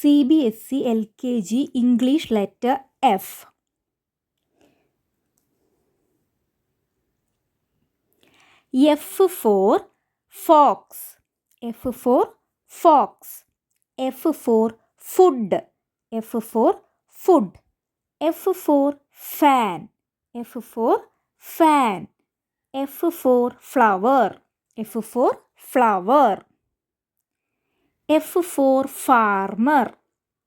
CBSE LKG English letter F. F for fox. F for fox. F for food. F for food. F for fan. F for fan. F for flower. F for flower. F for farmer.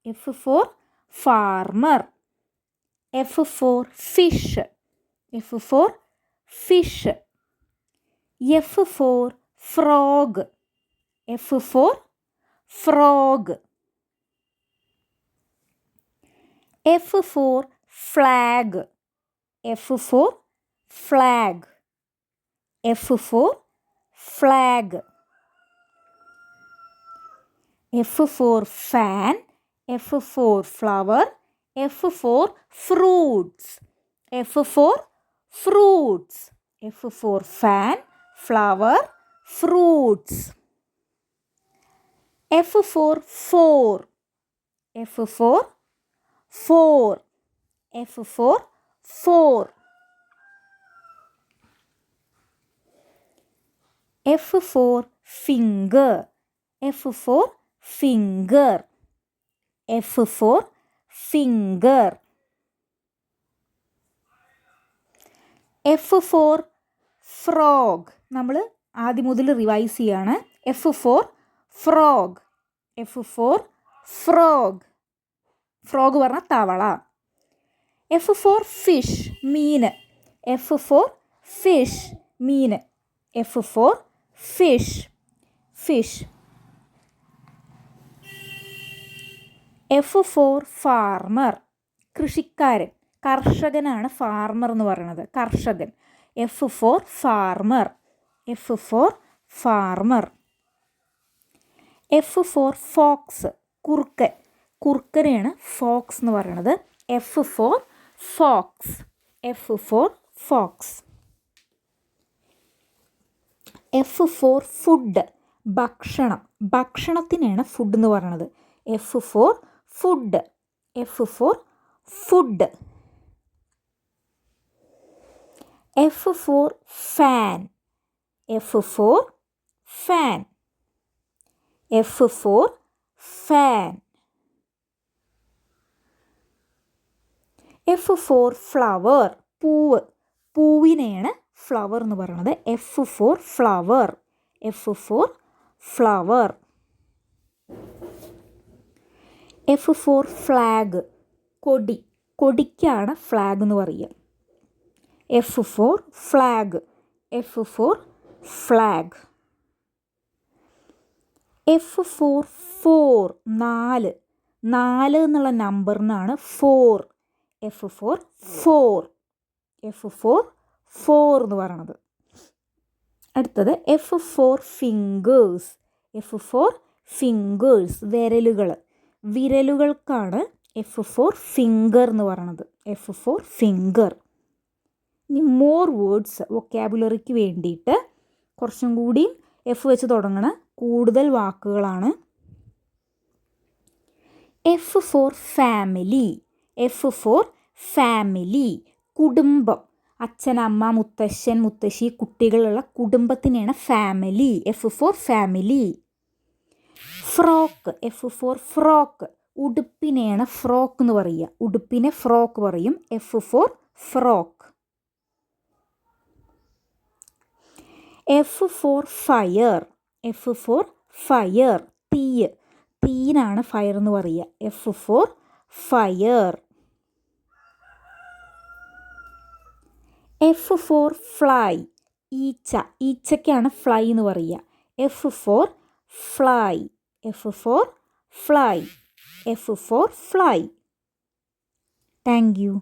F for farmer. F for fish. F for fish. F for frog. F for frog. F for flag. F for flag. F for flag. F for fan. F for flower. F for fruits. F for fruits. F for fan, flower, fruits. F for four. F for four. F for four. F for finger. F for finger. F for finger. F for frog. നമ്മൾ ആദ്യം മുതൽ revise ചെയ്യാണ്. F for frog. F for frog. Frog പറഞ്ഞാൽ തവള. F for fish. Mean. F for fish. Mean. F for fish. fish. F for farmer. കൃഷിക്കാരൻ. കർഷകനാണ് farmer എന്ന് പറയുന്നത്. കർഷകൻ. F for farmer. F for farmer. F for fox. കുറുക്കൻ. കുറുക്കനെയാണ് Fox എന്ന് പറയുന്നത്. F for fox. F for fox. F for food. ഭക്ഷണം. ഭക്ഷണത്തിനാണ് food എന്ന് പറയുന്നത്. F for food. F for food. F for fan. F for fan. F for fan. F for flower. പൂവ്. പൂവിനെയാണ് flower എന്ന് പറയുന്നത്. F for flower. F for flower. F for flag. കൊടി. കൊടിക്കാണ് flag എന്ന് പറയുക. F for flag. F for flag. F for four. 4. 4 എന്നുള്ള നമ്പറിനാണ് 4. F for four. F for four എന്ന് പറയണത്. അടുത്തത് F for fingers. F for fingers. വിരലുകൾ. വിരലുകൾക്കാണ് F for finger എന്ന് പറയണത്. F for finger. ഇനി മോർ വേർഡ്സ് വൊക്കാബുലറിക്ക് വേണ്ടിയിട്ട് കുറച്ചും കൂടി F വെച്ച് തുടങ്ങണ കൂടുതൽ വാക്കുകളാണ്. F for family. F for family. കുടുംബം. അച്ഛൻ, അമ്മ, മുത്തശ്ശൻ, മുത്തശ്ശി, കുട്ടികളുള്ള കുടുംബത്തിനെയാണ് family. F for family. Frock. F for frock. ഉടുപ്പിനെയാണ് ഫ്രോക്ക് എന്ന് പറയുക. ഉടുപ്പിനെ ഫ്രോക്ക് പറയും. F for frock. F for fire. F for fire. തീയ്. തീയിനാണ് ഫയർ എന്ന് പറയുക. F for fire. F for fly. ഈച്ച. ഈച്ചയ്ക്കാണ് ഫ്ലൈ എന്ന് പറയുക. F for fly. F for fly. F for fly. Thank you.